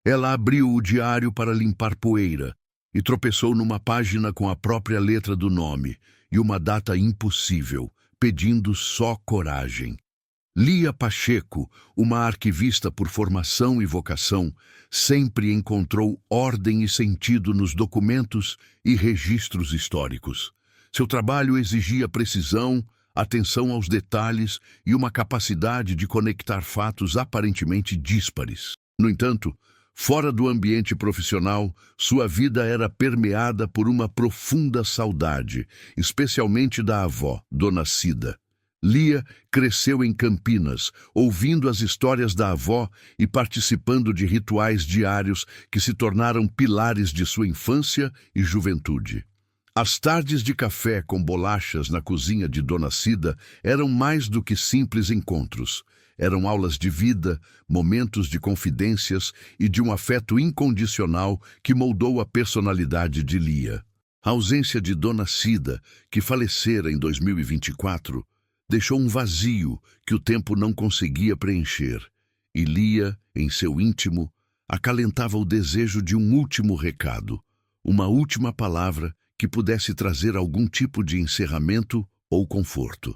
Ela abriu o diário para limpar poeira e tropeçou numa página com a própria letra do nome e uma data impossível, pedindo só coragem. Lia Pacheco, uma arquivista por formação e vocação, sempre encontrou ordem e sentido nos documentos e registros históricos. Seu trabalho exigia precisão, atenção aos detalhes e uma capacidade de conectar fatos aparentemente díspares. No entanto, fora do ambiente profissional, sua vida era permeada por uma profunda saudade, especialmente da avó, Dona Cida. Lia cresceu em Campinas, ouvindo as histórias da avó e participando de rituais diários que se tornaram pilares de sua infância e juventude. As tardes de café com bolachas na cozinha de Dona Cida eram mais do que simples encontros. Eram aulas de vida, momentos de confidências e de um afeto incondicional que moldou a personalidade de Lia. A ausência de Dona Cida, que falecera em 2024, deixou um vazio que o tempo não conseguia preencher, e Lia, em seu íntimo, acalentava o desejo de um último recado, uma última palavra que pudesse trazer algum tipo de encerramento ou conforto.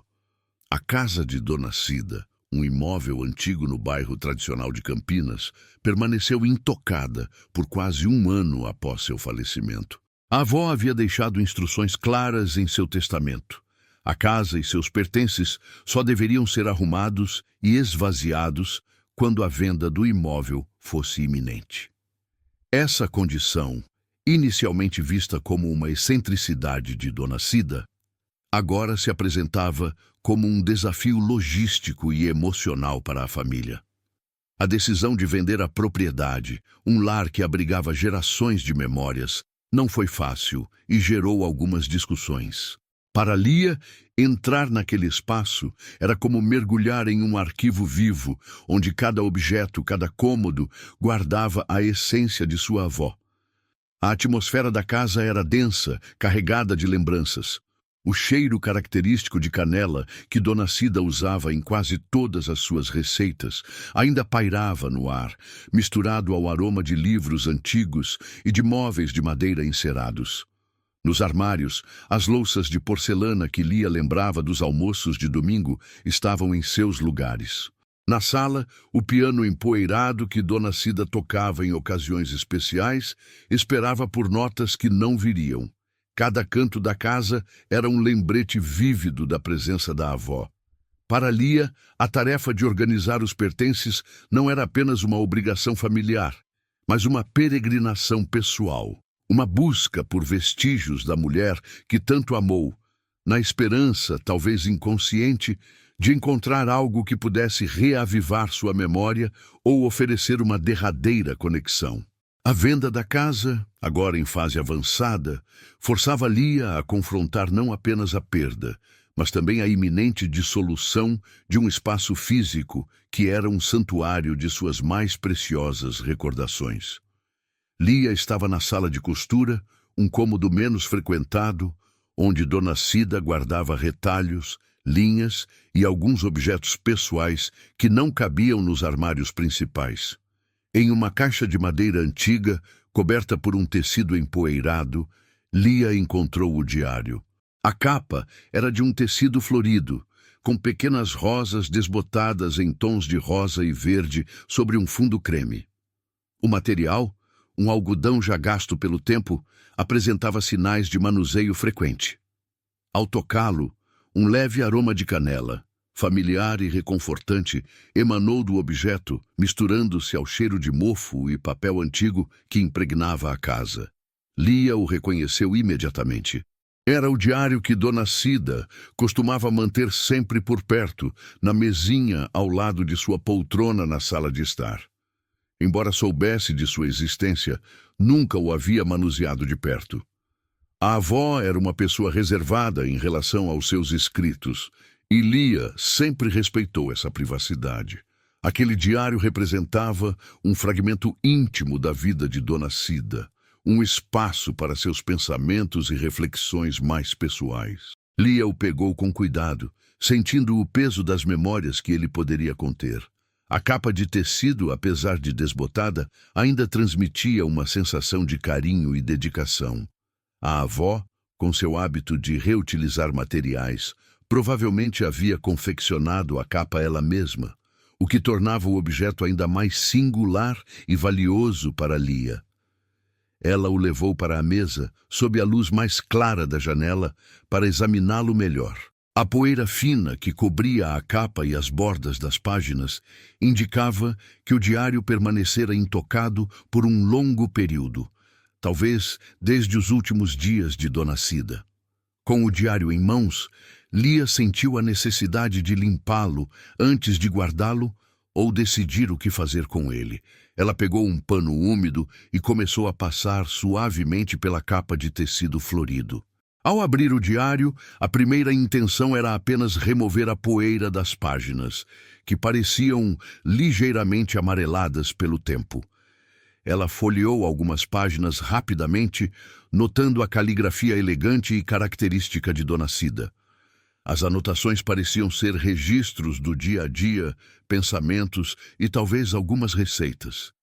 A casa de Dona Cida, um imóvel antigo no bairro tradicional de Campinas, permaneceu intocada por quase um ano após seu falecimento. A avó havia deixado instruções claras em seu testamento. A casa e seus pertences só deveriam ser arrumados e esvaziados quando a venda do imóvel fosse iminente. Essa condição, inicialmente vista como uma excentricidade de Dona Cida, agora se apresentava como um desafio logístico e emocional para a família. A decisão de vender a propriedade, um lar que abrigava gerações de memórias, não foi fácil e gerou algumas discussões. Para Lia, entrar naquele espaço era como mergulhar em um arquivo vivo, onde cada objeto, cada cômodo, guardava a essência de sua avó. A atmosfera da casa era densa, carregada de lembranças. O cheiro característico de canela que Dona Cida usava em quase todas as suas receitas ainda pairava no ar, misturado ao aroma de livros antigos e de móveis de madeira encerados. Nos armários, as louças de porcelana que Lia lembrava dos almoços de domingo estavam em seus lugares. Na sala, o piano empoeirado que Dona Cida tocava em ocasiões especiais esperava por notas que não viriam. Cada canto da casa era um lembrete vívido da presença da avó. Para Lia, a tarefa de organizar os pertences não era apenas uma obrigação familiar, mas uma peregrinação pessoal. Uma busca por vestígios da mulher que tanto amou, na esperança, talvez inconsciente, de encontrar algo que pudesse reavivar sua memória ou oferecer uma derradeira conexão. A venda da casa, agora em fase avançada, forçava Lia a confrontar não apenas a perda, mas também a iminente dissolução de um espaço físico que era um santuário de suas mais preciosas recordações. Lia estava na sala de costura, um cômodo menos frequentado, onde Dona Cida guardava retalhos, linhas e alguns objetos pessoais que não cabiam nos armários principais. Em uma caixa de madeira antiga, coberta por um tecido empoeirado, Lia encontrou o diário. A capa era de um tecido florido, com pequenas rosas desbotadas em tons de rosa e verde sobre um fundo creme. O material, um algodão já gasto pelo tempo, apresentava sinais de manuseio frequente. Ao tocá-lo, um leve aroma de canela, familiar e reconfortante, emanou do objeto, misturando-se ao cheiro de mofo e papel antigo que impregnava a casa. Lia o reconheceu imediatamente. Era o diário que Dona Cida costumava manter sempre por perto, na mesinha ao lado de sua poltrona na sala de estar. Embora soubesse de sua existência, nunca o havia manuseado de perto. A avó era uma pessoa reservada em relação aos seus escritos, e Lia sempre respeitou essa privacidade. Aquele diário representava um fragmento íntimo da vida de Dona Cida, um espaço para seus pensamentos e reflexões mais pessoais. Lia o pegou com cuidado, sentindo o peso das memórias que ele poderia conter. A capa de tecido, apesar de desbotada, ainda transmitia uma sensação de carinho e dedicação. A avó, com seu hábito de reutilizar materiais, provavelmente havia confeccionado a capa ela mesma, o que tornava o objeto ainda mais singular e valioso para Lia. Ela o levou para a mesa, sob a luz mais clara da janela, para examiná-lo melhor. A poeira fina que cobria a capa e as bordas das páginas indicava que o diário permanecera intocado por um longo período, talvez desde os últimos dias de Dona Cida. Com o diário em mãos, Lia sentiu a necessidade de limpá-lo antes de guardá-lo ou decidir o que fazer com ele. Ela pegou um pano úmido e começou a passar suavemente pela capa de tecido florido. Ao abrir o diário, a primeira intenção era apenas remover a poeira das páginas, que pareciam ligeiramente amareladas pelo tempo. Ela folheou algumas páginas rapidamente, notando a caligrafia elegante e característica de Dona Cida. As anotações pareciam ser registros do dia a dia, pensamentos e talvez algumas receitas.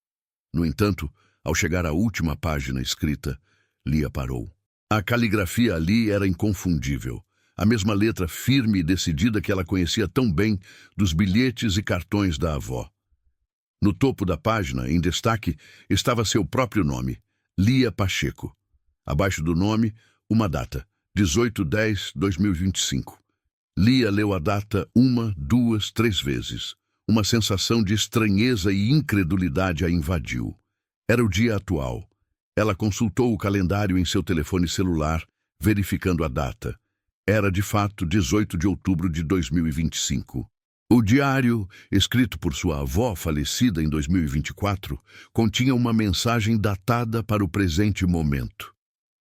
No entanto, ao chegar à última página escrita, Lia parou. A caligrafia ali era inconfundível, a mesma letra firme e decidida que ela conhecia tão bem dos bilhetes e cartões da avó. No topo da página, em destaque, estava seu próprio nome, Lia Pacheco. Abaixo do nome, uma data, 18/10/2025. Lia leu a data 1, 2, 3 vezes. Uma sensação de estranheza e incredulidade a invadiu. Era o dia atual. Ela consultou o calendário em seu telefone celular, verificando a data. Era, de fato, 18 de outubro de 2025. O diário, escrito por sua avó, falecida em 2024, continha uma mensagem datada para o presente momento.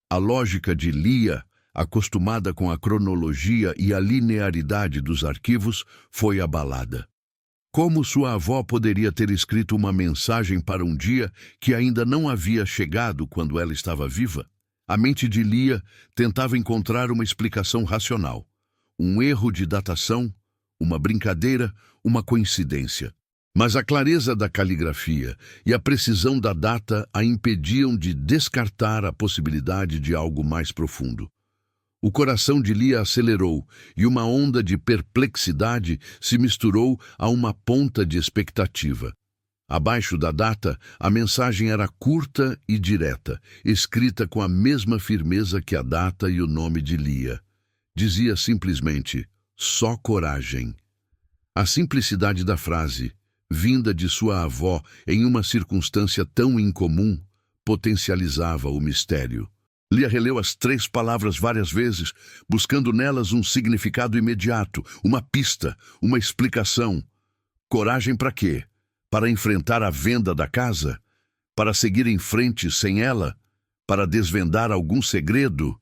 A lógica de Lia, acostumada com a cronologia e a linearidade dos arquivos, foi abalada. Como sua avó poderia ter escrito uma mensagem para um dia que ainda não havia chegado quando ela estava viva? A mente de Lia tentava encontrar uma explicação racional. Um erro de datação, uma brincadeira, uma coincidência. Mas a clareza da caligrafia e a precisão da data a impediam de descartar a possibilidade de algo mais profundo. O coração de Lia acelerou e uma onda de perplexidade se misturou a uma ponta de expectativa. Abaixo da data, a mensagem era curta e direta, escrita com a mesma firmeza que a data e o nome de Lia. Dizia simplesmente, só coragem. A simplicidade da frase, vinda de sua avó em uma circunstância tão incomum, potencializava o mistério. Lia releu as 3 palavras várias vezes, buscando nelas um significado imediato, uma pista, uma explicação. Coragem para quê? Para enfrentar a venda da casa? Para seguir em frente sem ela? Para desvendar algum segredo?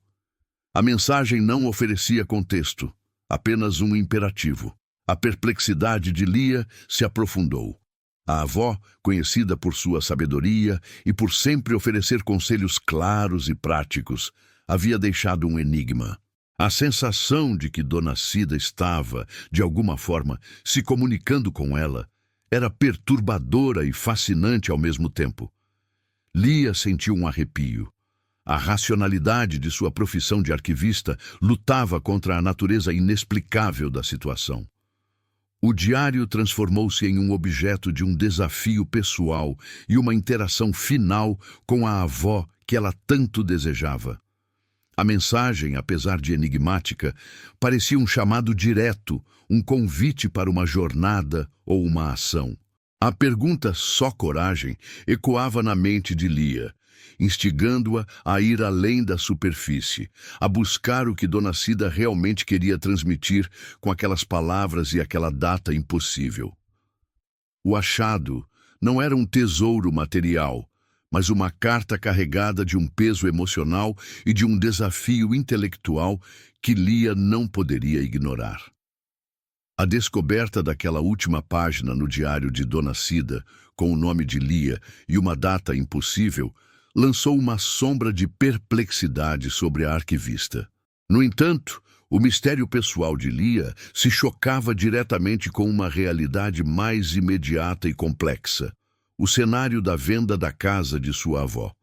A mensagem não oferecia contexto, apenas um imperativo. A perplexidade de Lia se aprofundou. A avó, conhecida por sua sabedoria e por sempre oferecer conselhos claros e práticos, havia deixado um enigma. A sensação de que Dona Cida estava, de alguma forma, se comunicando com ela, era perturbadora e fascinante ao mesmo tempo. Lia sentiu um arrepio. A racionalidade de sua profissão de arquivista lutava contra a natureza inexplicável da situação. O diário transformou-se em um objeto de um desafio pessoal e uma interação final com a avó que ela tanto desejava. A mensagem, apesar de enigmática, parecia um chamado direto, um convite para uma jornada ou uma ação. A pergunta "só coragem" ecoava na mente de Lia, instigando-a a ir além da superfície, a buscar o que Dona Cida realmente queria transmitir com aquelas palavras e aquela data impossível. O achado não era um tesouro material, mas uma carta carregada de um peso emocional e de um desafio intelectual que Lia não poderia ignorar. A descoberta daquela última página no diário de Dona Cida, com o nome de Lia e uma data impossível, lançou uma sombra de perplexidade sobre a arquivista. No entanto, O mistério pessoal de Lia se chocava diretamente com uma realidade mais imediata e complexa: o cenário da venda da casa de sua avó.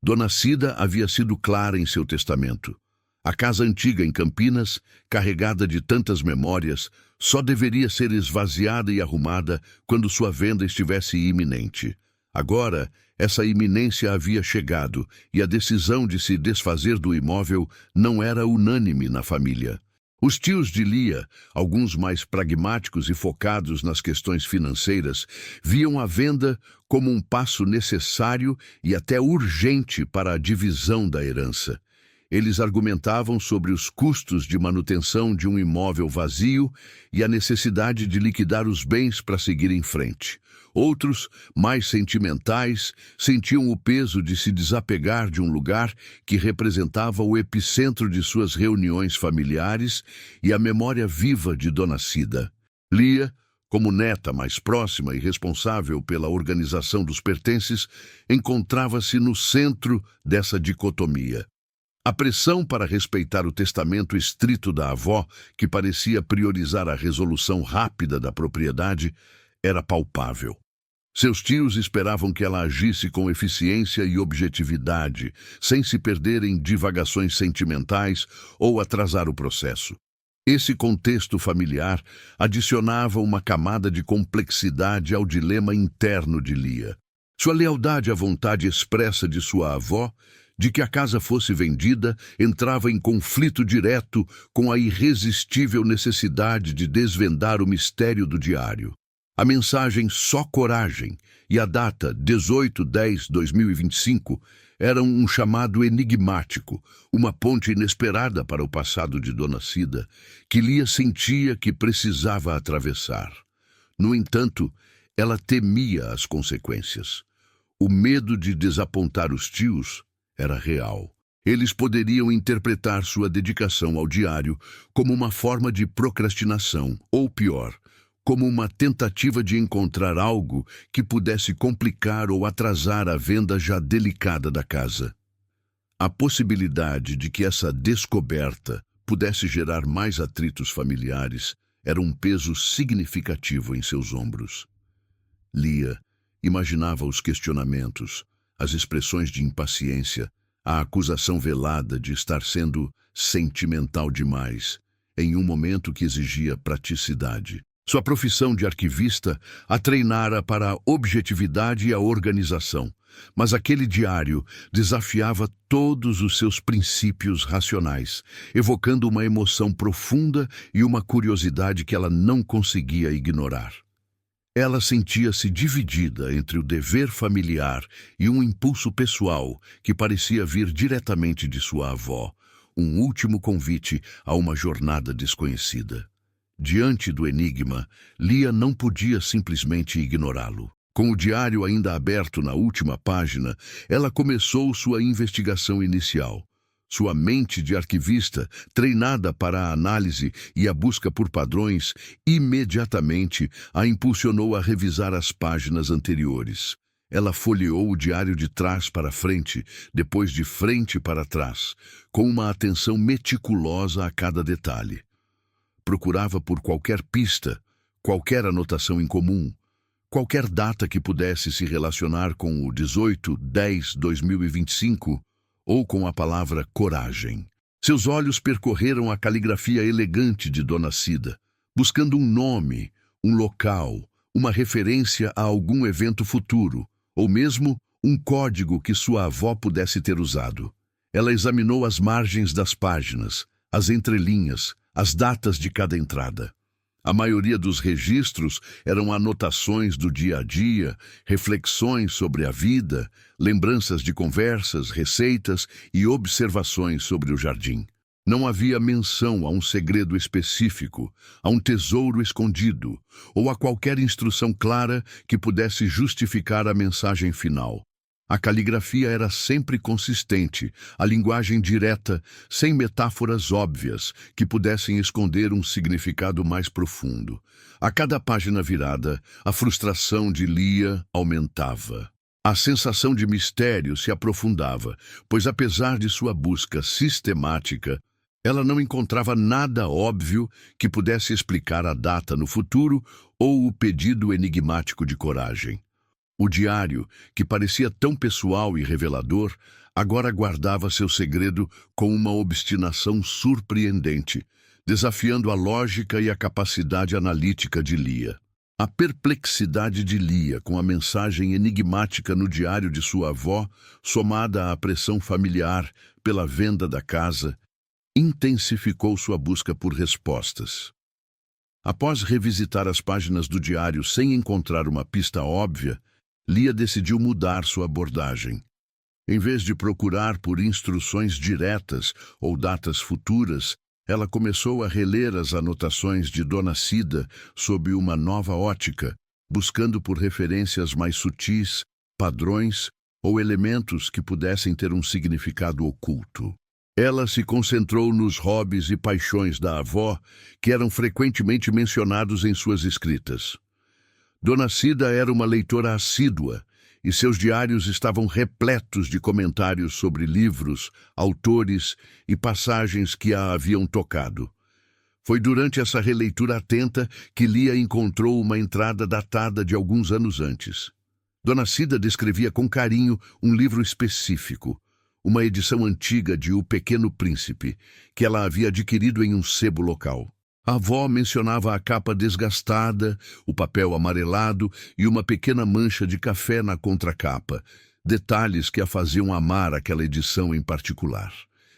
Dona Cida havia sido clara em seu testamento. A casa antiga em Campinas, carregada de tantas memórias, só deveria ser esvaziada e arrumada quando sua venda estivesse iminente. Agora, essa iminência havia chegado e a decisão de se desfazer do imóvel não era unânime na família. Os tios de Lia, alguns mais pragmáticos e focados nas questões financeiras, viam a venda como um passo necessário e até urgente para a divisão da herança. Eles argumentavam sobre os custos de manutenção de um imóvel vazio e a necessidade de liquidar os bens para seguir em frente. Outros, mais sentimentais, sentiam o peso de se desapegar de um lugar que representava o epicentro de suas reuniões familiares e a memória viva de Dona Cida. Lia, como neta mais próxima e responsável pela organização dos pertences, encontrava-se no centro dessa dicotomia. A pressão para respeitar o testamento estrito da avó, que parecia priorizar a resolução rápida da propriedade, era palpável. Seus tios esperavam que ela agisse com eficiência e objetividade, sem se perder em divagações sentimentais ou atrasar o processo. Esse contexto familiar adicionava uma camada de complexidade ao dilema interno de Lia. Sua lealdade à vontade expressa de sua avó de que a casa fosse vendida entrava em conflito direto com a irresistível necessidade de desvendar o mistério do diário. A mensagem "Só Coragem" e a data 18/10/2025 eram um chamado enigmático, uma ponte inesperada para o passado de Dona Cida, que Lia sentia que precisava atravessar. No entanto, ela temia as consequências. O medo de desapontar os tios era real. Eles poderiam interpretar sua dedicação ao diário como uma forma de procrastinação, ou pior, como uma tentativa de encontrar algo que pudesse complicar ou atrasar a venda já delicada da casa. A possibilidade de que essa descoberta pudesse gerar mais atritos familiares era um peso significativo em seus ombros. Lia imaginava os questionamentos, as expressões de impaciência, a acusação velada de estar sendo sentimental demais, em um momento que exigia praticidade. Sua profissão de arquivista a treinara para a objetividade e a organização, mas aquele diário desafiava todos os seus princípios racionais, evocando uma emoção profunda e uma curiosidade que ela não conseguia ignorar. Ela sentia-se dividida entre o dever familiar e um impulso pessoal que parecia vir diretamente de sua avó, um último convite a uma jornada desconhecida. Diante do enigma, Lia não podia simplesmente ignorá-lo. Com o diário ainda aberto na última página, ela começou sua investigação inicial. Sua mente de arquivista, treinada para a análise e a busca por padrões, imediatamente a impulsionou a revisar as páginas anteriores. Ela folheou o diário de trás para frente, depois de frente para trás, com uma atenção meticulosa a cada detalhe. Procurava por qualquer pista, qualquer anotação em comum, qualquer data que pudesse se relacionar com o 18/10/2025 ou com a palavra coragem. Seus olhos percorreram a caligrafia elegante de Dona Cida, buscando um nome, um local, uma referência a algum evento futuro, ou mesmo um código que sua avó pudesse ter usado. Ela examinou as margens das páginas, as entrelinhas, as datas de cada entrada. A maioria dos registros eram anotações do dia a dia, reflexões sobre a vida, lembranças de conversas, receitas e observações sobre o jardim. Não havia menção a um segredo específico, a um tesouro escondido, ou a qualquer instrução clara que pudesse justificar a mensagem final. A caligrafia era sempre consistente, a linguagem direta, sem metáforas óbvias que pudessem esconder um significado mais profundo. A cada página virada, a frustração de Lia aumentava. A sensação de mistério se aprofundava, pois apesar de sua busca sistemática, Ela não encontrava nada óbvio que pudesse explicar a data no futuro ou o pedido enigmático de coragem. O diário, que parecia tão pessoal e revelador, agora guardava seu segredo com uma obstinação surpreendente, desafiando a lógica e a capacidade analítica de Lia. A perplexidade de Lia com a mensagem enigmática no diário de sua avó, somada à pressão familiar pela venda da casa, intensificou sua busca por respostas. Após revisitar as páginas do diário sem encontrar uma pista óbvia, Lia decidiu mudar sua abordagem. Em vez de procurar por instruções diretas ou datas futuras, ela começou a reler as anotações de Dona Cida sob uma nova ótica, buscando por referências mais sutis, padrões ou elementos que pudessem ter um significado oculto. Ela se concentrou nos hobbies e paixões da avó, que eram frequentemente mencionados em suas escritas. Dona Cida era uma leitora assídua, e seus diários estavam repletos de comentários sobre livros, autores e passagens que a haviam tocado. Foi durante essa releitura atenta que Lia encontrou uma entrada datada de alguns anos antes. Dona Cida descrevia com carinho um livro específico, uma edição antiga de O Pequeno Príncipe, que ela havia adquirido em um sebo local. A avó mencionava a capa desgastada, o papel amarelado e uma pequena mancha de café na contracapa, detalhes que a faziam amar aquela edição em particular.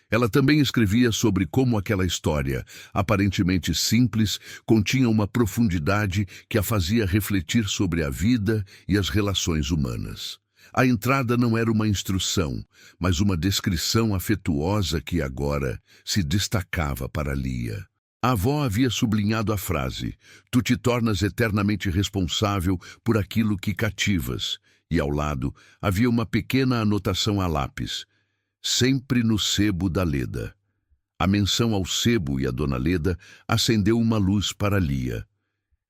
Ela também escrevia sobre como aquela história, aparentemente simples, continha uma profundidade que a fazia refletir sobre a vida e as relações humanas. A entrada não era uma instrução, mas uma descrição afetuosa que agora se destacava para Lia. A avó havia sublinhado a frase: "Tu te tornas eternamente responsável por aquilo que cativas", e ao lado havia uma pequena anotação a lápis: "Sempre no sebo da Leda". A menção ao sebo e a Dona Leda acendeu uma luz para Lia.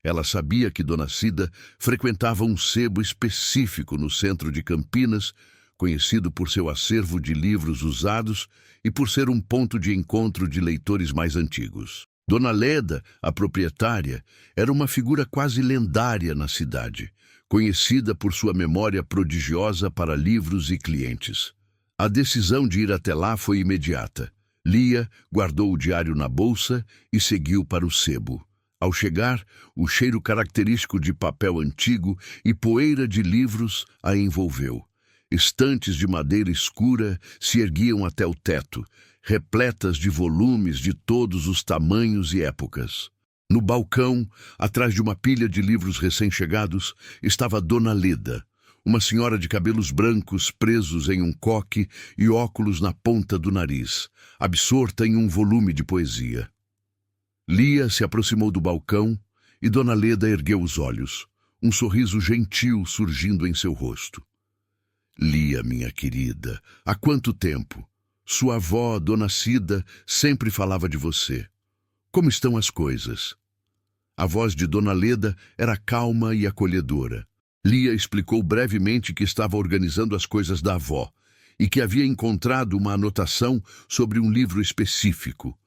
Ela sabia que Dona Cida frequentava um sebo específico no centro de Campinas, conhecido por seu acervo de livros usados e por ser um ponto de encontro de leitores mais antigos. Dona Leda, a proprietária, era uma figura quase lendária na cidade, conhecida por sua memória prodigiosa para livros e clientes. A decisão de ir até lá foi imediata. Lia guardou o diário na bolsa e seguiu para o sebo. Ao chegar, o cheiro característico de papel antigo e poeira de livros a envolveu. Estantes de madeira escura se erguiam até o teto, repletas de volumes de todos os tamanhos e épocas. No balcão, atrás de uma pilha de livros recém-chegados, estava Dona Leda, uma senhora de cabelos brancos presos em um coque e óculos na ponta do nariz, absorta em um volume de poesia. Lia se aproximou do balcão e Dona Leda ergueu os olhos, um sorriso gentil surgindo em seu rosto. "Lia, minha querida, há quanto tempo? Sua avó, Dona Cida, sempre falava de você. Como estão as coisas?" A voz de Dona Leda era calma e acolhedora. Lia explicou brevemente que estava organizando as coisas da avó e que havia encontrado uma anotação sobre um livro específico,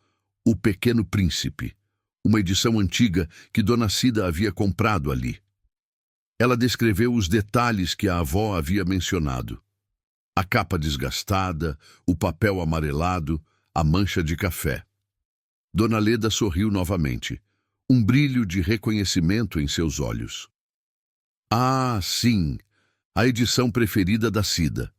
O Pequeno Príncipe, uma edição antiga que Dona Cida havia comprado ali. Ela descreveu os detalhes que a avó havia mencionado: a capa desgastada, o papel amarelado, a mancha de café. Dona Leda sorriu novamente, um brilho de reconhecimento em seus olhos. "Ah, sim, a edição preferida da Cida.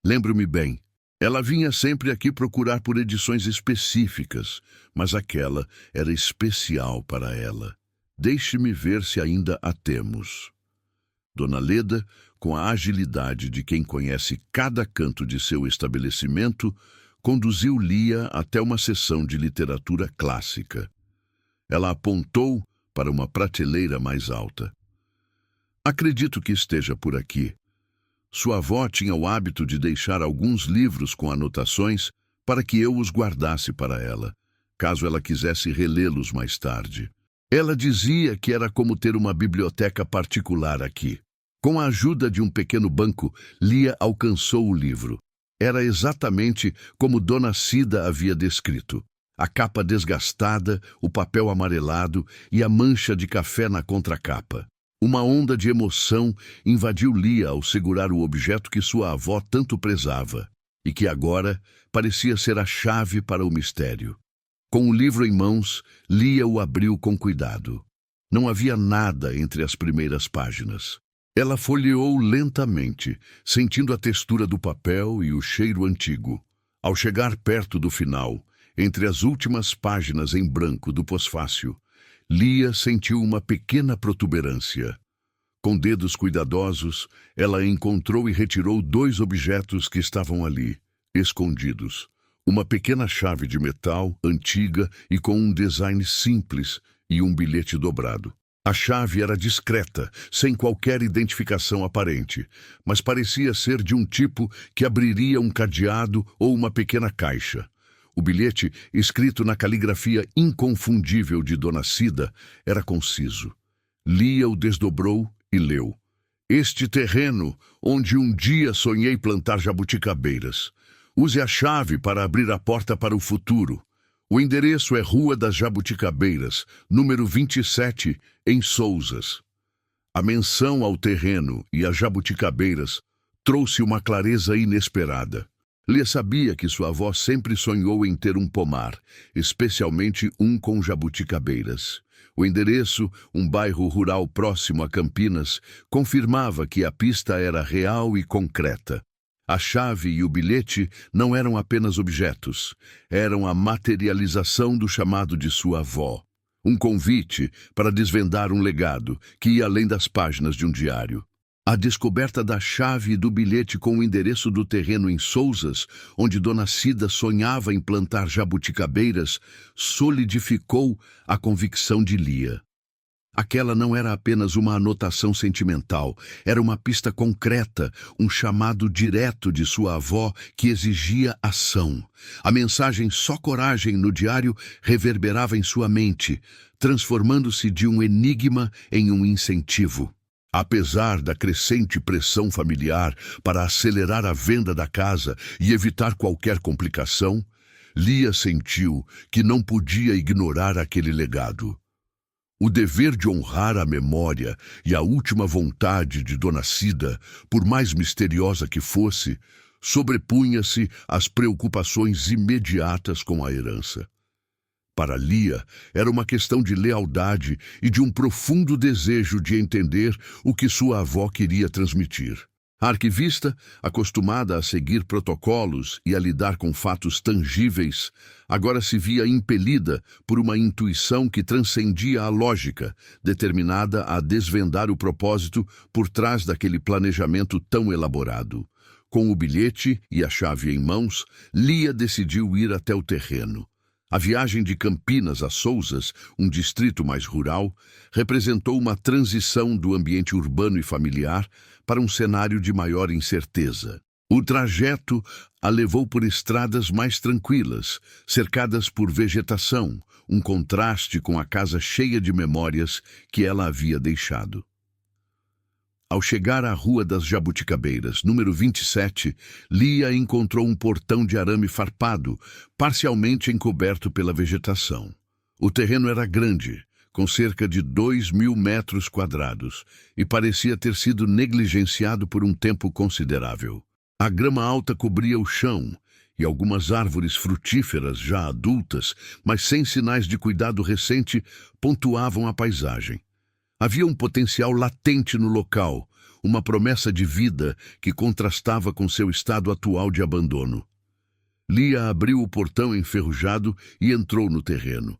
Lembro-me bem. Ela vinha sempre aqui procurar por edições específicas, mas aquela era especial para ela. Deixe-me ver se ainda a temos." Dona Leda, com a agilidade de quem conhece cada canto de seu estabelecimento, conduziu Lia até uma seção de literatura clássica. Ela apontou para uma prateleira mais alta. "Acredito que esteja por aqui." Sua avó tinha o hábito de deixar alguns livros com anotações para que eu os guardasse para ela, caso ela quisesse relê-los mais tarde. Ela dizia que era como ter uma biblioteca particular aqui. Com a ajuda de um pequeno banco, Lia alcançou o livro. Era exatamente como Dona Cida havia descrito. a capa desgastada, o papel amarelado e a mancha de café na contracapa. Uma onda de emoção invadiu Lia ao segurar o objeto que sua avó tanto prezava e que agora parecia ser a chave para o mistério. Com o livro em mãos, Lia o abriu com cuidado. Não havia nada entre as primeiras páginas. Ela folheou lentamente, sentindo a textura do papel e o cheiro antigo. Ao chegar perto do final, entre as últimas páginas em branco do pós-fácil, Lia sentiu uma pequena protuberância. Com dedos cuidadosos, ela encontrou e retirou 2 objetos que estavam ali, escondidos. Uma pequena chave de metal, antiga e com um design simples, e um bilhete dobrado. A chave era discreta, sem qualquer identificação aparente, mas parecia ser de um tipo que abriria um cadeado ou uma pequena caixa. O bilhete, escrito na caligrafia inconfundível de Dona Cida, era conciso. Lia o desdobrou e leu. Este terreno, onde um dia sonhei plantar jabuticabeiras. Use a chave para abrir a porta para o futuro. O endereço é Rua das Jabuticabeiras, número 27, em Souzas. A menção ao terreno e às jabuticabeiras trouxe uma clareza inesperada. Lia sabia que sua avó sempre sonhou em ter um pomar, especialmente um com jabuticabeiras. O endereço, um bairro rural próximo a Campinas, confirmava que a pista era real e concreta. A chave e o bilhete não eram apenas objetos, eram a materialização do chamado de sua avó. Um convite para desvendar um legado que ia além das páginas de um diário. A descoberta da chave e do bilhete com o endereço do terreno em Souzas, onde Dona Cida sonhava em plantar jabuticabeiras, solidificou a convicção de Lia. Aquela não era apenas uma anotação sentimental, era uma pista concreta, um chamado direto de sua avó que exigia ação. A mensagem "Só coragem" no diário reverberava em sua mente, transformando-se de um enigma em um incentivo. Apesar da crescente pressão familiar para acelerar a venda da casa e evitar qualquer complicação, Lia sentiu que não podia ignorar aquele legado. O dever de honrar a memória e a última vontade de Dona Cida, por mais misteriosa que fosse, sobrepunha-se às preocupações imediatas com a herança. Para Lia, era uma questão de lealdade e de um profundo desejo de entender o que sua avó queria transmitir. A arquivista, acostumada a seguir protocolos e a lidar com fatos tangíveis, agora se via impelida por uma intuição que transcendia a lógica, determinada a desvendar o propósito por trás daquele planejamento tão elaborado. Com o bilhete e a chave em mãos, Lia decidiu ir até o terreno. A viagem de Campinas a Souzas, um distrito mais rural, representou uma transição do ambiente urbano e familiar para um cenário de maior incerteza. O trajeto a levou por estradas mais tranquilas, cercadas por vegetação, um contraste com a casa cheia de memórias que ela havia deixado. Ao chegar à Rua das Jabuticabeiras, número 27, Lia encontrou um portão de arame farpado, parcialmente encoberto pela vegetação. O terreno era grande, com cerca de 2.000 metros quadrados, e parecia ter sido negligenciado por um tempo considerável. A grama alta cobria o chão, e algumas árvores frutíferas já adultas, mas sem sinais de cuidado recente, pontuavam a paisagem. Havia um potencial latente no local, uma promessa de vida que contrastava com seu estado atual de abandono. Lia abriu o portão enferrujado e entrou no terreno.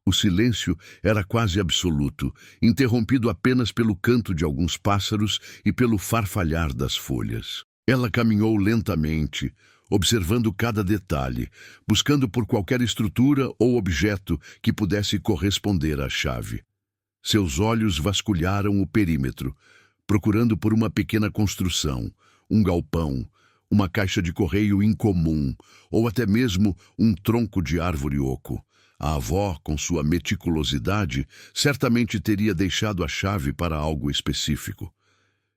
O silêncio era quase absoluto, interrompido apenas pelo canto de alguns pássaros e pelo farfalhar das folhas. Ela caminhou lentamente, observando cada detalhe, buscando por qualquer estrutura ou objeto que pudesse corresponder à chave. Seus olhos vasculharam o perímetro, procurando por uma pequena construção, um galpão, uma caixa de correio incomum, ou até mesmo um tronco de árvore oco. A avó, com sua meticulosidade, certamente teria deixado a chave para algo específico.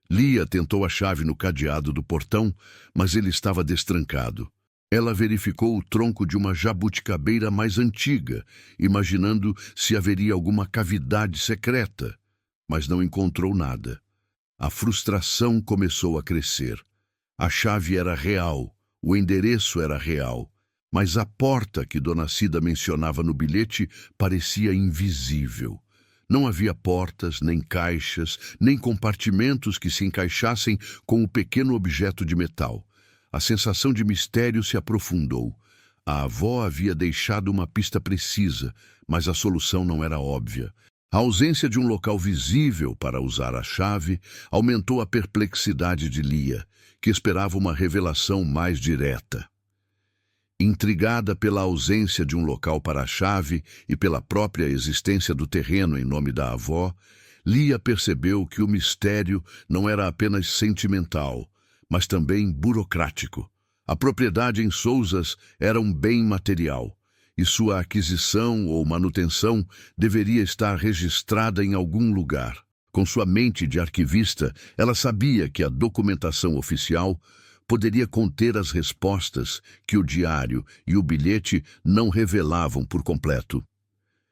Lia tentou a chave no cadeado do portão, mas ele estava destrancado. Ela verificou o tronco de uma jabuticabeira mais antiga, imaginando se haveria alguma cavidade secreta, mas não encontrou nada. A frustração começou a crescer. A chave era real, o endereço era real, mas a porta que Dona Cida mencionava no bilhete parecia invisível. Não havia portas, nem caixas, nem compartimentos que se encaixassem com o pequeno objeto de metal. A sensação de mistério se aprofundou. A avó havia deixado uma pista precisa, mas a solução não era óbvia. A ausência de um local visível para usar a chave aumentou a perplexidade de Lia, que esperava uma revelação mais direta. Intrigada pela ausência de um local para a chave e pela própria existência do terreno em nome da avó, Lia percebeu que o mistério não era apenas sentimental, mas também burocrático. A propriedade em Sousas era um bem material, e sua aquisição ou manutenção deveria estar registrada em algum lugar. Com sua mente de arquivista, ela sabia que a documentação oficial poderia conter as respostas que o diário e o bilhete não revelavam por completo.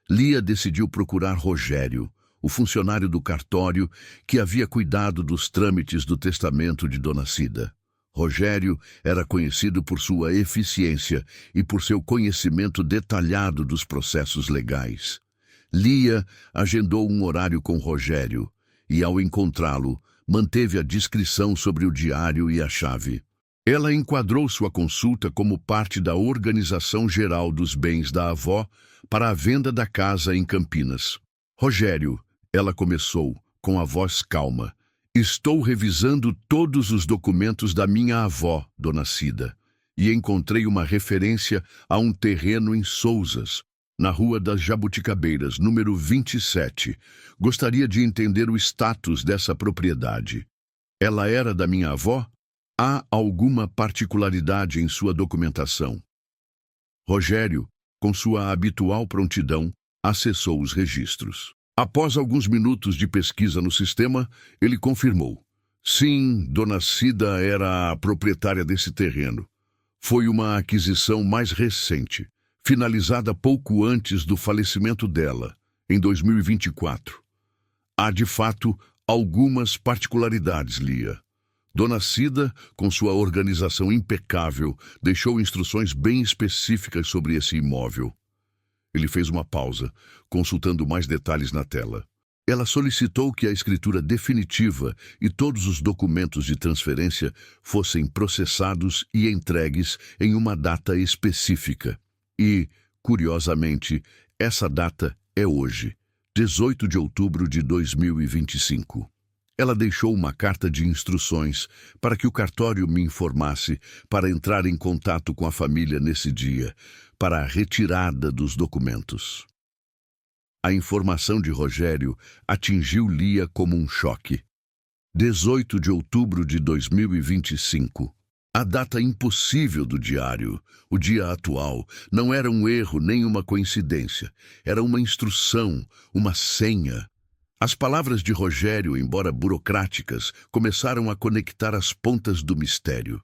Lia decidiu procurar Rogério, o funcionário do cartório que havia cuidado dos trâmites do testamento de Dona Cida. Rogério era conhecido por sua eficiência e por seu conhecimento detalhado dos processos legais. Lia agendou um horário com Rogério e, ao encontrá-lo, manteve a discrição sobre o diário e a chave. Ela enquadrou sua consulta como parte da organização geral dos bens da avó para a venda da casa em Campinas. Rogério, ela começou, com a voz calma. Estou revisando todos os documentos da minha avó, Dona Cida, e encontrei uma referência a um terreno em Sousas, na Rua das Jabuticabeiras, número 27. Gostaria de entender o status dessa propriedade. Ela era da minha avó? Há alguma particularidade em sua documentação? Rogério, com sua habitual prontidão, acessou os registros. Após alguns minutos de pesquisa no sistema, ele confirmou. Sim, Dona Cida era a proprietária desse terreno. Foi uma aquisição mais recente, finalizada pouco antes do falecimento dela, em 2024. Há, de fato, algumas particularidades, Lia. Dona Cida, com sua organização impecável, deixou instruções bem específicas sobre esse imóvel. Ele fez uma pausa, consultando mais detalhes na tela. Ela solicitou que a escritura definitiva e todos os documentos de transferência fossem processados e entregues em uma data específica. E, curiosamente, essa data é hoje, 18 de outubro de 2025. Ela deixou uma carta de instruções para que o cartório me informasse para entrar em contato com a família nesse dia, para a retirada dos documentos. A informação de Rogério atingiu Lia como um choque. 18 de outubro de 2025. A data impossível do diário, o dia atual, não era um erro nem uma coincidência. Era uma instrução, uma senha. As palavras de Rogério, embora burocráticas, começaram a conectar as pontas do mistério.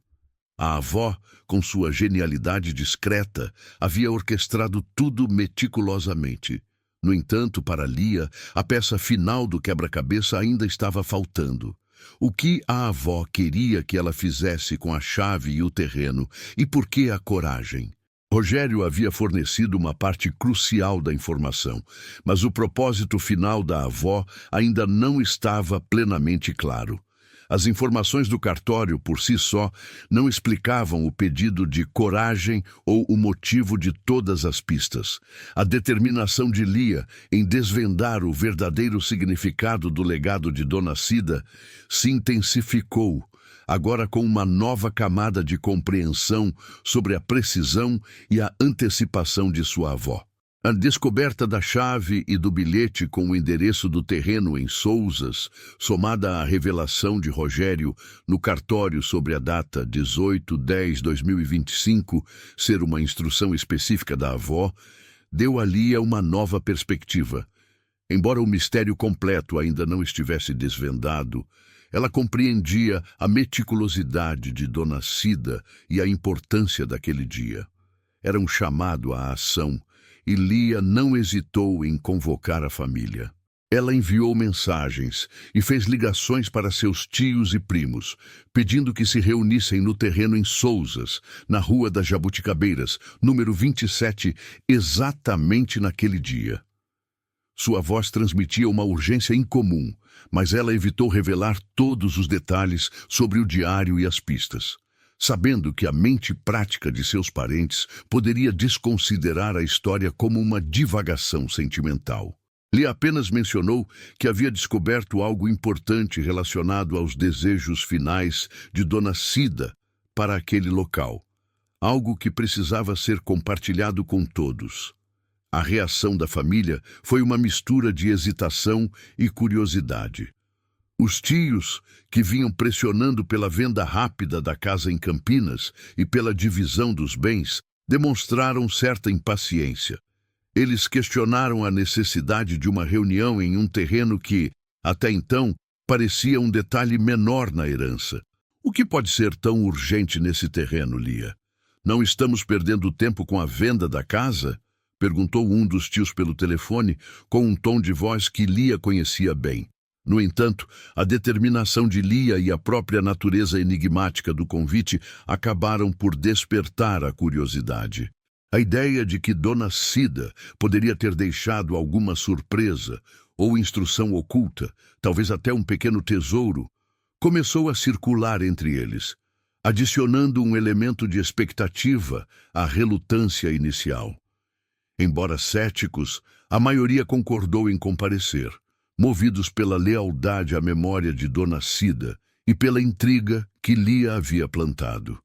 A avó, com sua genialidade discreta, havia orquestrado tudo meticulosamente. No entanto, para Lia, a peça final do quebra-cabeça ainda estava faltando. O que a avó queria que ela fizesse com a chave e o terreno, e por que a coragem? Rogério havia fornecido uma parte crucial da informação, mas o propósito final da avó ainda não estava plenamente claro. As informações do cartório, por si só, não explicavam o pedido de coragem ou o motivo de todas as pistas. A determinação de Lia em desvendar o verdadeiro significado do legado de Dona Cida se intensificou, agora com uma nova camada de compreensão sobre a precisão e a antecipação de sua avó. A descoberta da chave e do bilhete com o endereço do terreno em Sousas, somada à revelação de Rogério no cartório sobre a data 18/10/2025 ser uma instrução específica da avó, deu a Lia uma nova perspectiva. Embora o mistério completo ainda não estivesse desvendado, Ela compreendia a meticulosidade de Dona Cida e a importância daquele dia. Era um chamado à ação, e Lia não hesitou em convocar a família. Ela enviou mensagens e fez ligações para seus tios e primos, pedindo que se reunissem no terreno em Souzas, na Rua das Jabuticabeiras, número 27, exatamente naquele dia. Sua voz transmitia uma urgência incomum, mas ela evitou revelar todos os detalhes sobre o diário e as pistas, sabendo que a mente prática de seus parentes poderia desconsiderar a história como uma divagação sentimental. Lia apenas mencionou que havia descoberto algo importante relacionado aos desejos finais de Dona Cida para aquele local, algo que precisava ser compartilhado com todos. A reação da família foi uma mistura de hesitação e curiosidade. Os tios, que vinham pressionando pela venda rápida da casa em Campinas e pela divisão dos bens, demonstraram certa impaciência. Eles questionaram a necessidade de uma reunião em um terreno que, até então, parecia um detalhe menor na herança. O que pode ser tão urgente nesse terreno, Lia? Não estamos perdendo tempo com a venda da casa? Perguntou um dos tios pelo telefone, com um tom de voz que Lia conhecia bem. No entanto, a determinação de Lia e a própria natureza enigmática do convite acabaram por despertar a curiosidade. A ideia de que Dona Cida poderia ter deixado alguma surpresa ou instrução oculta, talvez até um pequeno tesouro, começou a circular entre eles, adicionando um elemento de expectativa à relutância inicial. Embora céticos, a maioria concordou em comparecer, movidos pela lealdade à memória de Dona Cida e pela intriga que Lia havia plantado.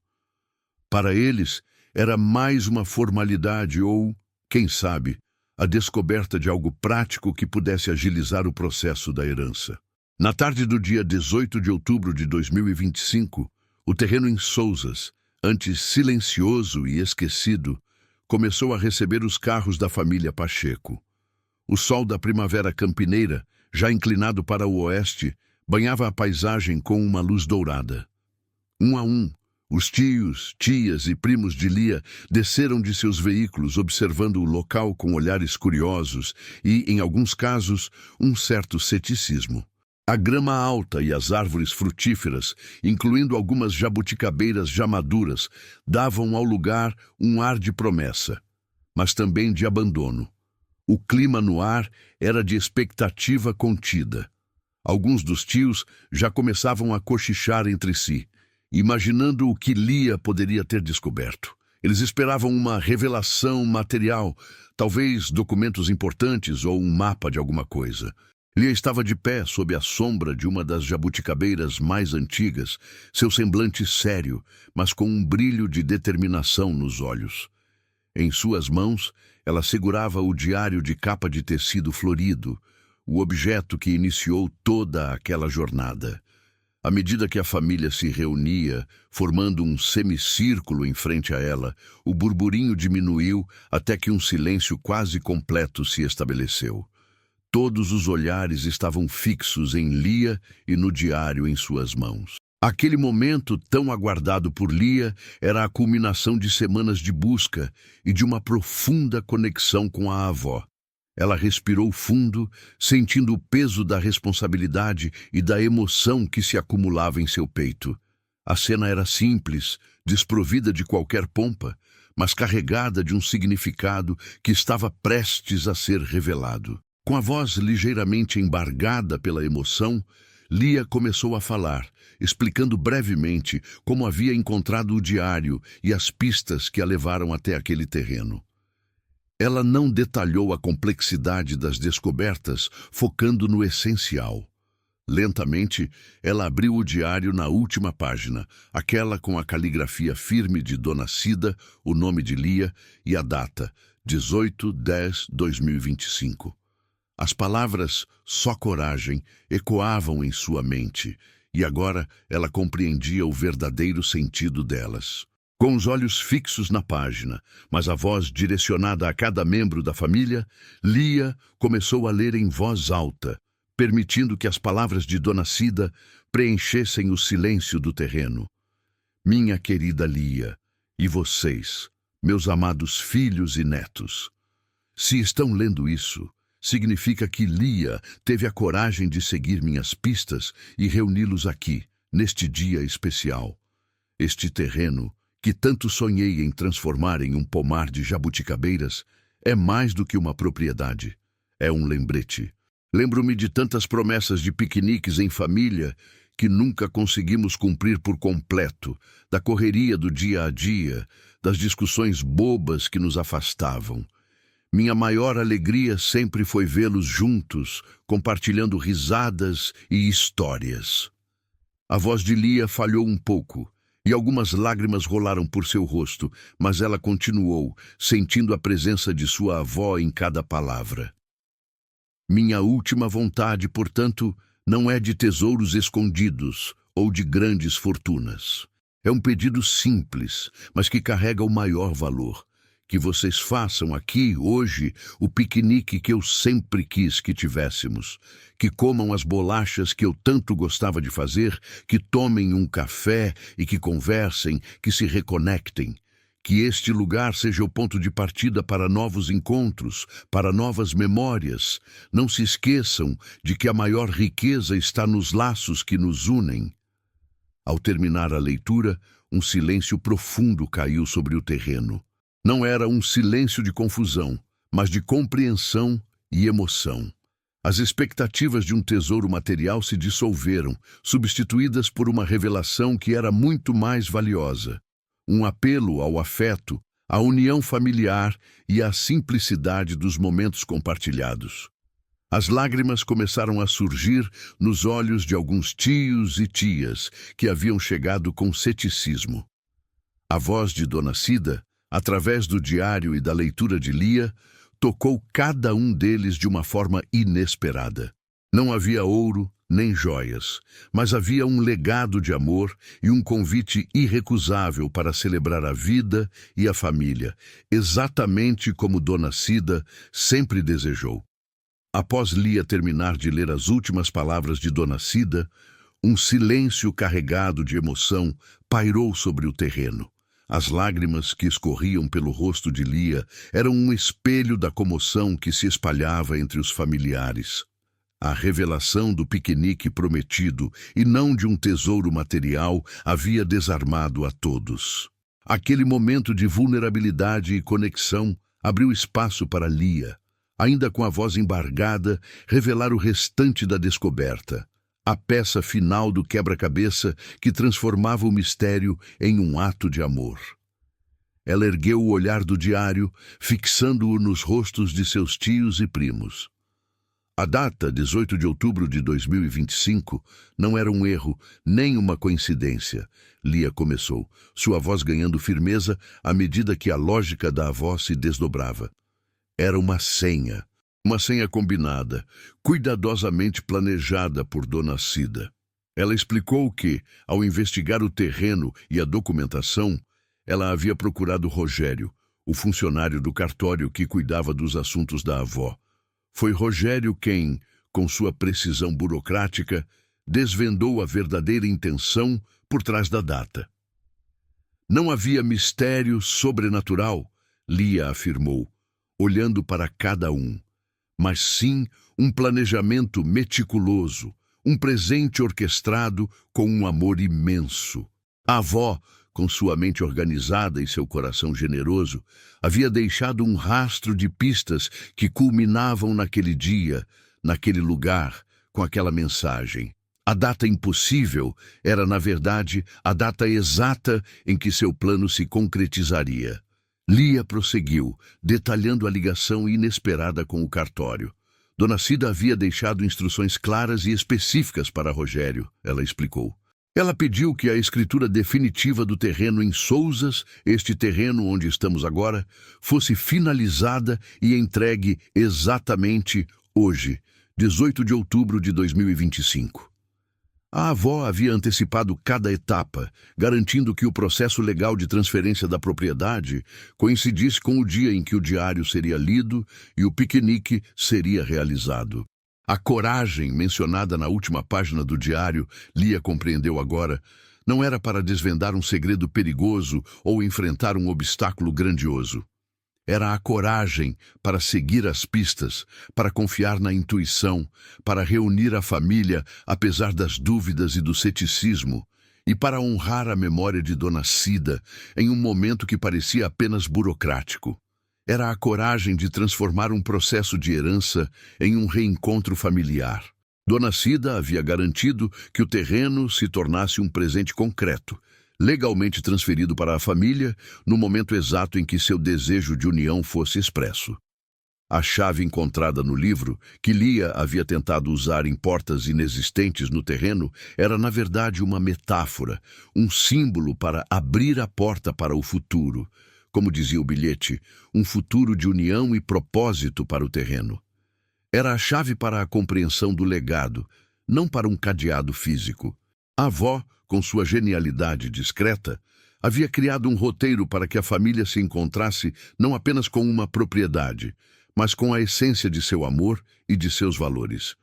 Para eles, era mais uma formalidade ou, quem sabe, a descoberta de algo prático que pudesse agilizar o processo da herança. Na tarde do dia 18 de outubro de 2025, o terreno em Souzas, antes silencioso e esquecido, começou a receber os carros da família Pacheco. O sol da primavera campineira, já inclinado para o oeste, banhava a paisagem com uma luz dourada. Um a um, os tios, tias e primos de Lia desceram de seus veículos observando o local com olhares curiosos e, em alguns casos, um certo ceticismo. A grama alta e as árvores frutíferas, incluindo algumas jabuticabeiras já maduras, davam ao lugar um ar de promessa, mas também de abandono. O clima no ar era de expectativa contida. Alguns dos tios já começavam a cochichar entre si, imaginando o que Lia poderia ter descoberto. Eles esperavam uma revelação material, talvez documentos importantes ou um mapa de alguma coisa. Lia estava de pé sob a sombra de uma das jabuticabeiras mais antigas, seu semblante sério, mas com um brilho de determinação nos olhos. Em suas mãos, ela segurava o diário de capa de tecido florido, o objeto que iniciou toda aquela jornada. À medida que a família se reunia, formando um semicírculo em frente a ela, o burburinho diminuiu até que um silêncio quase completo se estabeleceu. Todos os olhares estavam fixos em Lia e no diário em suas mãos. Aquele momento tão aguardado por Lia era a culminação de semanas de busca e de uma profunda conexão com a avó. Ela respirou fundo, sentindo o peso da responsabilidade e da emoção que se acumulava em seu peito. A cena era simples, desprovida de qualquer pompa, mas carregada de um significado que estava prestes a ser revelado. Com a voz ligeiramente embargada pela emoção, Lia começou a falar, explicando brevemente como havia encontrado o diário e as pistas que a levaram até aquele terreno. Ela não detalhou a complexidade das descobertas, focando no essencial. Lentamente, ela abriu o diário na última página, aquela com a caligrafia firme de Dona Cida, o nome de Lia e a data, 18/10/2025. As palavras "só coragem" ecoavam em sua mente, e agora ela compreendia o verdadeiro sentido delas. Com os olhos fixos na página, mas a voz direcionada a cada membro da família, Lia começou a ler em voz alta, permitindo que as palavras de Dona Cida preenchessem o silêncio do terreno. Minha querida Lia, e vocês, meus amados filhos e netos. Se estão lendo isso, significa que Lia teve a coragem de seguir minhas pistas e reuni-los aqui, neste dia especial. Este terreno, que tanto sonhei em transformar em um pomar de jabuticabeiras, é mais do que uma propriedade. É um lembrete. Lembro-me de tantas promessas de piqueniques em família que nunca conseguimos cumprir por completo, da correria do dia a dia, das discussões bobas que nos afastavam. Minha maior alegria sempre foi vê-los juntos, compartilhando risadas e histórias. A voz de Lia falhou um pouco, e algumas lágrimas rolaram por seu rosto, mas ela continuou, sentindo a presença de sua avó em cada palavra. Minha última vontade, portanto, não é de tesouros escondidos ou de grandes fortunas. É um pedido simples, mas que carrega o maior valor. Que vocês façam aqui, hoje, o piquenique que eu sempre quis que tivéssemos. Que comam as bolachas que eu tanto gostava de fazer, que tomem um café e que conversem, que se reconectem. Que este lugar seja o ponto de partida para novos encontros, para novas memórias. Não se esqueçam de que a maior riqueza está nos laços que nos unem. Ao terminar a leitura, um silêncio profundo caiu sobre o terreno. Não era um silêncio de confusão, mas de compreensão e emoção. As expectativas de um tesouro material se dissolveram, substituídas por uma revelação que era muito mais valiosa. Um apelo ao afeto, à união familiar e à simplicidade dos momentos compartilhados. As lágrimas começaram a surgir nos olhos de alguns tios e tias que haviam chegado com ceticismo. A voz de Dona Cida, através do diário e da leitura de Lia, tocou cada um deles de uma forma inesperada. Não havia ouro nem joias, mas havia um legado de amor e um convite irrecusável para celebrar a vida e a família, exatamente como Dona Cida sempre desejou. Após Lia terminar de ler as últimas palavras de Dona Cida, um silêncio carregado de emoção pairou sobre o terreno. As lágrimas que escorriam pelo rosto de Lia eram um espelho da comoção que se espalhava entre os familiares. A revelação do piquenique prometido e não de um tesouro material havia desarmado a todos. Aquele momento de vulnerabilidade e conexão abriu espaço para Lia, ainda com a voz embargada, revelar o restante da descoberta. A peça final do quebra-cabeça que transformava o mistério em um ato de amor. Ela ergueu o olhar do diário, fixando-o nos rostos de seus tios e primos. A data, 18 de outubro de 2025, não era um erro, nem uma coincidência. Lia começou, sua voz ganhando firmeza à medida que a lógica da avó se desdobrava. Era uma senha combinada, cuidadosamente planejada por Dona Cida. Ela explicou que, ao investigar o terreno e a documentação, ela havia procurado Rogério, o funcionário do cartório que cuidava dos assuntos da avó. Foi Rogério quem, com sua precisão burocrática, desvendou a verdadeira intenção por trás da data. Não havia mistério sobrenatural, Lia afirmou, olhando para cada um, mas sim um planejamento meticuloso, um presente orquestrado com um amor imenso. A avó, com sua mente organizada e seu coração generoso, havia deixado um rastro de pistas que culminavam naquele dia, naquele lugar, com aquela mensagem. A data impossível era, na verdade, a data exata em que seu plano se concretizaria. Lia prosseguiu, detalhando a ligação inesperada com o cartório. Dona Cida havia deixado instruções claras e específicas para Rogério, ela explicou. Ela pediu que a escritura definitiva do terreno em Sousas, este terreno onde estamos agora, fosse finalizada e entregue exatamente hoje, 18 de outubro de 2025. A avó havia antecipado cada etapa, garantindo que o processo legal de transferência da propriedade coincidisse com o dia em que o diário seria lido e o piquenique seria realizado. A coragem mencionada na última página do diário, Lia compreendeu agora, não era para desvendar um segredo perigoso ou enfrentar um obstáculo grandioso. Era a coragem para seguir as pistas, para confiar na intuição, para reunir a família apesar das dúvidas e do ceticismo, e para honrar a memória de Dona Cida em um momento que parecia apenas burocrático. Era a coragem de transformar um processo de herança em um reencontro familiar. Dona Cida havia garantido que o terreno se tornasse um presente concreto, legalmente transferido para a família no momento exato em que seu desejo de união fosse expresso. A chave encontrada no livro, que Lia havia tentado usar em portas inexistentes no terreno, era na verdade uma metáfora, um símbolo para abrir a porta para o futuro. Como dizia o bilhete, um futuro de união e propósito para o terreno. Era a chave para a compreensão do legado, não para um cadeado físico. A avó, com sua genialidade discreta, havia criado um roteiro para que a família se encontrasse não apenas com uma propriedade, mas com a essência de seu amor e de seus valores.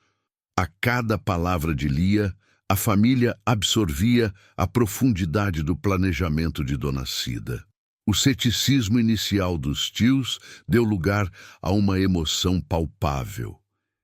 A cada palavra de Lia, a família absorvia a profundidade do planejamento de Dona Cida. O ceticismo inicial dos tios deu lugar a uma emoção palpável.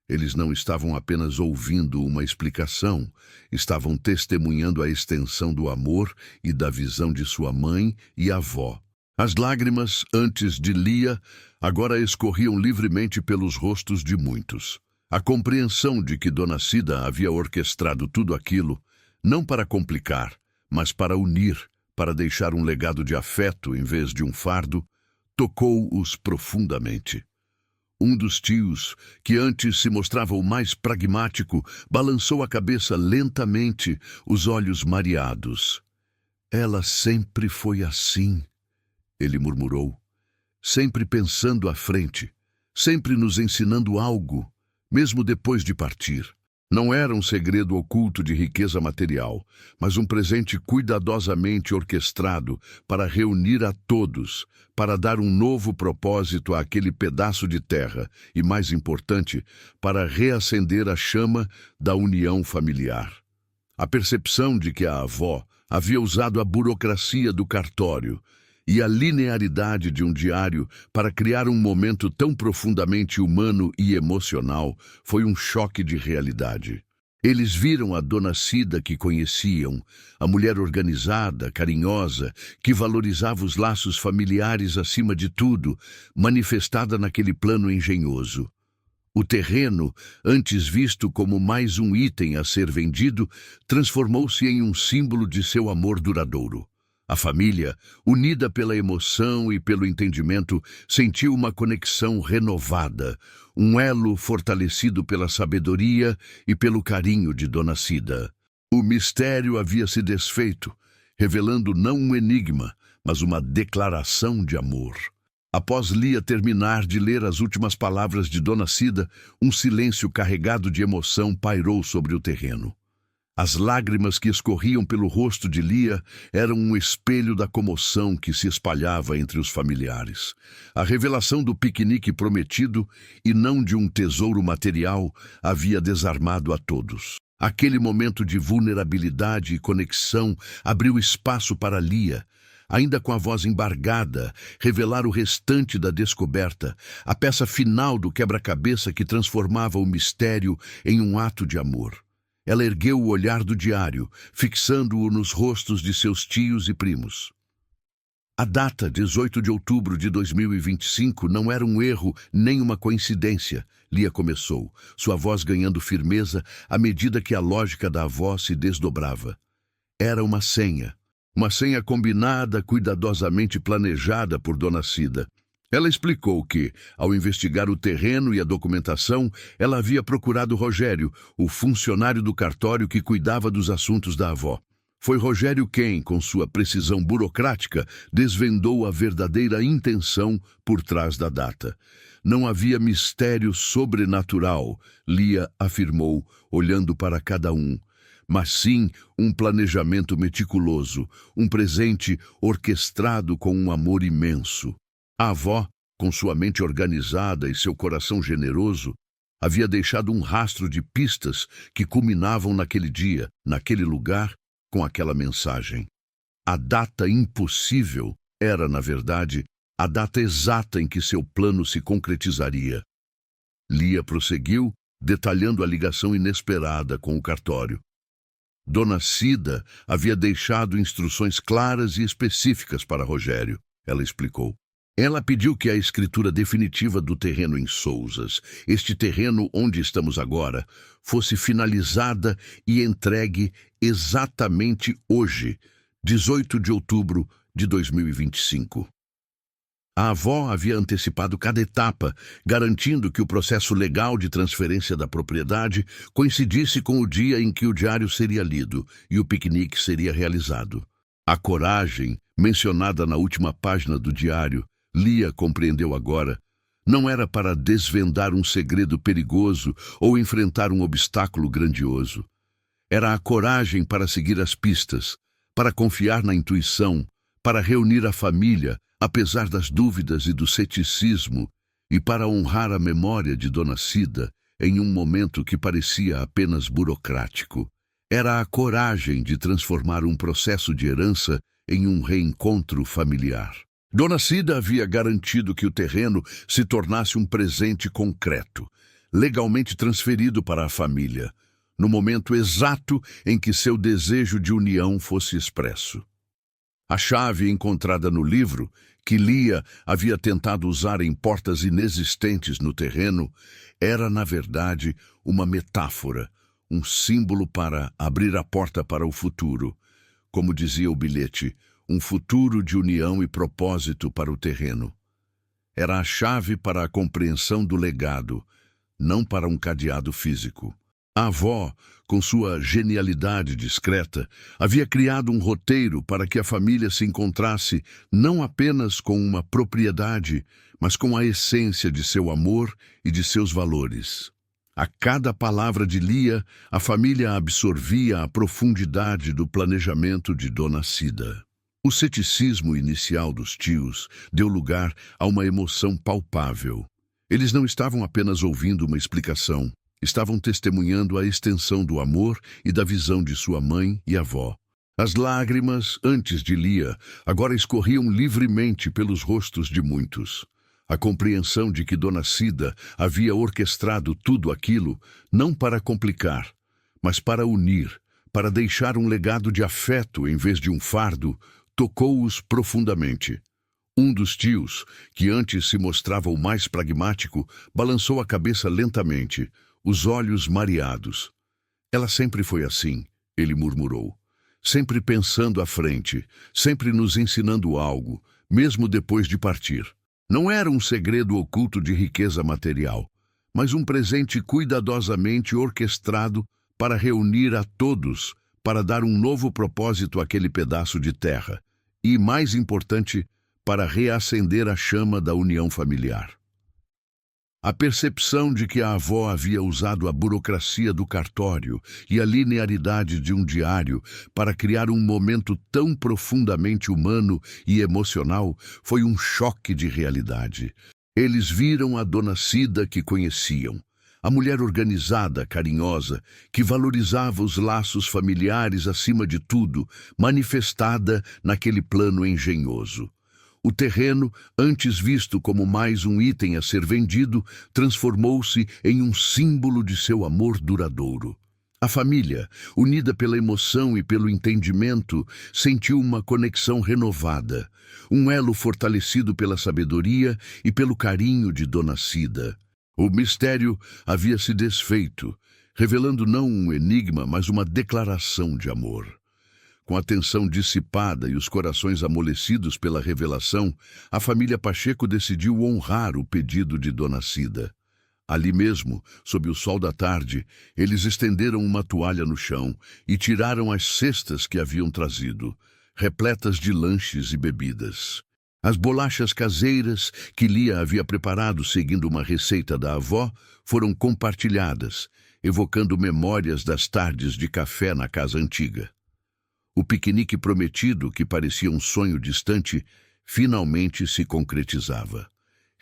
Eles não estavam apenas ouvindo uma explicação, estavam testemunhando a extensão do amor e da visão de sua mãe e avó. As lágrimas, antes de Lia, agora escorriam livremente pelos rostos de muitos. A compreensão de que Dona Cida havia orquestrado tudo aquilo, não para complicar, mas para unir, para deixar um legado de afeto em vez de um fardo, tocou-os profundamente. Um dos tios, que antes se mostrava o mais pragmático, balançou a cabeça lentamente, os olhos mareados. Ela sempre foi assim, ele murmurou, sempre pensando à frente, sempre nos ensinando algo, mesmo depois de partir. Não era um segredo oculto de riqueza material, mas um presente cuidadosamente orquestrado para reunir a todos, para dar um novo propósito àquele pedaço de terra e, mais importante, para reacender a chama da união familiar. A percepção de que a avó havia usado a burocracia do cartório e a linearidade de um diário para criar um momento tão profundamente humano e emocional foi um choque de realidade. Eles viram a Dona Cida que conheciam, a mulher organizada, carinhosa, que valorizava os laços familiares acima de tudo, manifestada naquele plano engenhoso. O terreno, antes visto como mais um item a ser vendido, transformou-se em um símbolo de seu amor duradouro. A família, unida pela emoção e pelo entendimento, sentiu uma conexão renovada, um elo fortalecido pela sabedoria e pelo carinho de Dona Cida. O mistério havia se desfeito, revelando não um enigma, mas uma declaração de amor. Após Lia terminar de ler as últimas palavras de Dona Cida, um silêncio carregado de emoção pairou sobre o terreno. As lágrimas que escorriam pelo rosto de Lia eram um espelho da comoção que se espalhava entre os familiares. A revelação do piquenique prometido, e não de um tesouro material, havia desarmado a todos. Aquele momento de vulnerabilidade e conexão abriu espaço para Lia, ainda com a voz embargada, revelar o restante da descoberta, a peça final do quebra-cabeça que transformava o mistério em um ato de amor. Ela ergueu o olhar do diário, fixando-o nos rostos de seus tios e primos. A data, 18 de outubro de 2025, não era um erro nem uma coincidência, Lia começou, sua voz ganhando firmeza à medida que a lógica da avó se desdobrava. Era uma senha combinada, cuidadosamente planejada por Dona Cida. Ela explicou que, ao investigar o terreno e a documentação, ela havia procurado Rogério, o funcionário do cartório que cuidava dos assuntos da avó. Foi Rogério quem, com sua precisão burocrática, desvendou a verdadeira intenção por trás da data. Não havia mistério sobrenatural, Lia afirmou, olhando para cada um, mas sim um planejamento meticuloso, um presente orquestrado com um amor imenso. A avó, com sua mente organizada e seu coração generoso, Havia deixado um rastro de pistas que culminavam naquele dia, naquele lugar, com aquela mensagem. A data impossível era, na verdade, a data exata em que seu plano se concretizaria. Lia prosseguiu, detalhando a ligação inesperada com o cartório. Dona Cida havia deixado instruções claras e específicas para Rogério, ela explicou. Ela pediu que a escritura definitiva do terreno em Sousas, este terreno onde estamos agora, fosse finalizada e entregue exatamente hoje, 18 de outubro de 2025. A avó havia antecipado cada etapa, garantindo que o processo legal de transferência da propriedade coincidisse com o dia em que o diário seria lido e o piquenique seria realizado. A coragem, mencionada na última página do diário, Lia compreendeu agora, não era para desvendar um segredo perigoso ou enfrentar um obstáculo grandioso. Era a coragem para seguir as pistas, para confiar na intuição, para reunir a família, apesar das dúvidas e do ceticismo, e para honrar a memória de Dona Cida em um momento que parecia apenas burocrático. Era a coragem de transformar um processo de herança em um reencontro familiar. Dona Cida havia garantido que o terreno se tornasse um presente concreto, legalmente transferido para a família, no momento exato em que seu desejo de união fosse expresso. A chave encontrada no livro, que Lia havia tentado usar em portas inexistentes no terreno, era, na verdade, uma metáfora, um símbolo para abrir a porta para o futuro. Como dizia o bilhete, um futuro de união e propósito para o terreno. Era a chave para a compreensão do legado, não para um cadeado físico. A avó, com sua genialidade discreta, havia criado um roteiro para que a família se encontrasse não apenas com uma propriedade, mas com a essência de seu amor e de seus valores. A cada palavra de Lia, a família absorvia a profundidade do planejamento de Dona Cida. O ceticismo inicial dos tios deu lugar a uma emoção palpável. Eles não estavam apenas ouvindo uma explicação, estavam testemunhando a extensão do amor e da visão de sua mãe e avó. As lágrimas, antes de Lia, agora escorriam livremente pelos rostos de muitos. A compreensão de que Dona Cida havia orquestrado tudo aquilo, não para complicar, mas para unir, para deixar um legado de afeto em vez de um fardo, tocou-os profundamente. Um dos tios, que antes se mostrava o mais pragmático, balançou a cabeça lentamente, os olhos mareados. Ela sempre foi assim, ele murmurou. Sempre pensando à frente, sempre nos ensinando algo, mesmo depois de partir. Não era um segredo oculto de riqueza material, mas um presente cuidadosamente orquestrado para reunir a todos, para dar um novo propósito àquele pedaço de terra e, mais importante, para reacender a chama da união familiar. A percepção de que a avó havia usado a burocracia do cartório e a linearidade de um diário para criar um momento tão profundamente humano e emocional foi um choque de realidade. Eles viram a Dona Cida que conheciam, a mulher organizada, carinhosa, que valorizava os laços familiares acima de tudo, manifestada naquele plano engenhoso. O terreno, antes visto como mais um item a ser vendido, transformou-se em um símbolo de seu amor duradouro. A família, unida pela emoção e pelo entendimento, sentiu uma conexão renovada, um elo fortalecido pela sabedoria e pelo carinho de Dona Cida. O mistério havia se desfeito, revelando não um enigma, mas uma declaração de amor. Com a tensão dissipada e os corações amolecidos pela revelação, a família Pacheco decidiu honrar o pedido de Dona Cida. Ali mesmo, sob o sol da tarde, eles estenderam uma toalha no chão e tiraram as cestas que haviam trazido, repletas de lanches e bebidas. As bolachas caseiras que Lia havia preparado seguindo uma receita da avó foram compartilhadas, evocando memórias das tardes de café na casa antiga. O piquenique prometido, que parecia um sonho distante, finalmente se concretizava.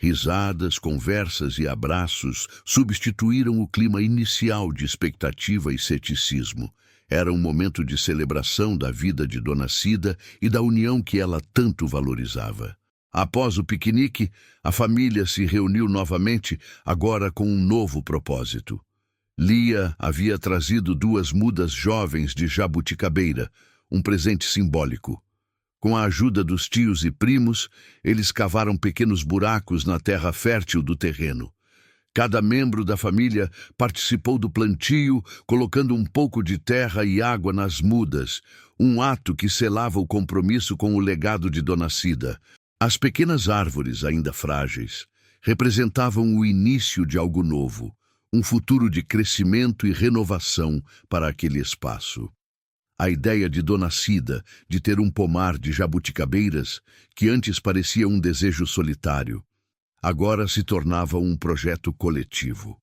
Risadas, conversas e abraços substituíram o clima inicial de expectativa e ceticismo. Era um momento de celebração da vida de Dona Cida e da união que ela tanto valorizava. Após o piquenique, a família se reuniu novamente, agora com um novo propósito. Lia havia trazido 2 mudas jovens de jabuticabeira, um presente simbólico. Com a ajuda dos tios e primos, eles cavaram pequenos buracos na terra fértil do terreno. Cada membro da família participou do plantio, colocando um pouco de terra e água nas mudas, um ato que selava o compromisso com o legado de Dona Cida. As pequenas árvores, ainda frágeis, representavam o início de algo novo, um futuro de crescimento e renovação para aquele espaço. A ideia de Dona Cida de ter um pomar de jabuticabeiras, que antes parecia um desejo solitário, agora se tornava um projeto coletivo.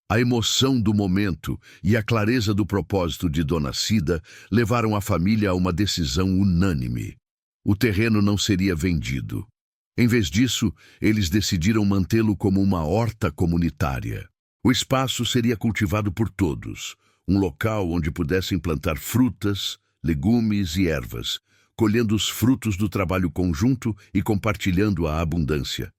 A emoção do momento e a clareza do propósito de Dona Cida levaram a família a uma decisão unânime. O terreno não seria vendido. Em vez disso, eles decidiram mantê-lo como uma horta comunitária. O espaço seria cultivado por todos, um local onde pudessem plantar frutas, legumes e ervas, colhendo os frutos do trabalho conjunto e compartilhando a abundância.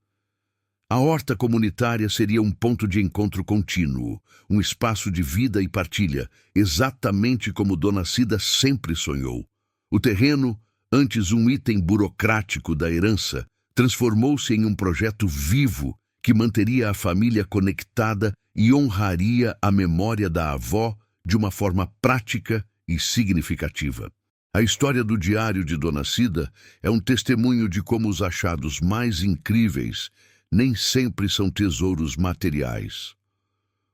A horta comunitária seria um ponto de encontro contínuo, um espaço de vida e partilha, exatamente como Dona Cida sempre sonhou. O terreno, antes um item burocrático da herança, transformou-se em um projeto vivo que manteria a família conectada e honraria a memória da avó de uma forma prática e significativa. A história do diário de Dona Cida é um testemunho de como os achados mais incríveis nem sempre são tesouros materiais.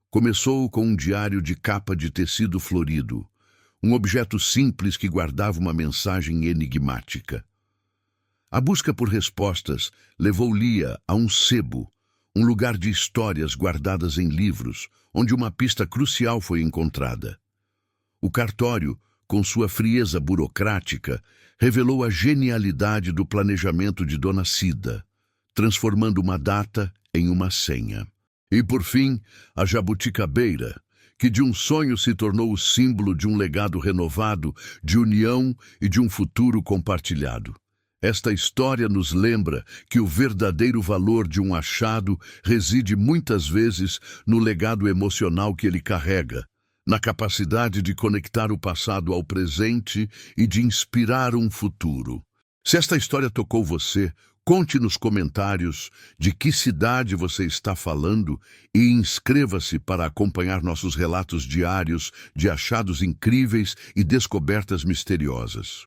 Começou com um diário de capa de tecido florido, um objeto simples que guardava uma mensagem enigmática. A busca por respostas levou Lia a um sebo, um lugar de histórias guardadas em livros, onde uma pista crucial foi encontrada. O cartório, com sua frieza burocrática, revelou a genialidade do planejamento de Dona Cida, transformando uma data em uma senha. E, por fim, a jabuticabeira, que de um sonho se tornou o símbolo de um legado renovado, de união e de um futuro compartilhado. Esta história nos lembra que o verdadeiro valor de um achado reside muitas vezes no legado emocional que ele carrega, na capacidade de conectar o passado ao presente e de inspirar um futuro. Se esta história tocou você, conte nos comentários de que cidade você está falando e inscreva-se para acompanhar nossos relatos diários de achados incríveis e descobertas misteriosas.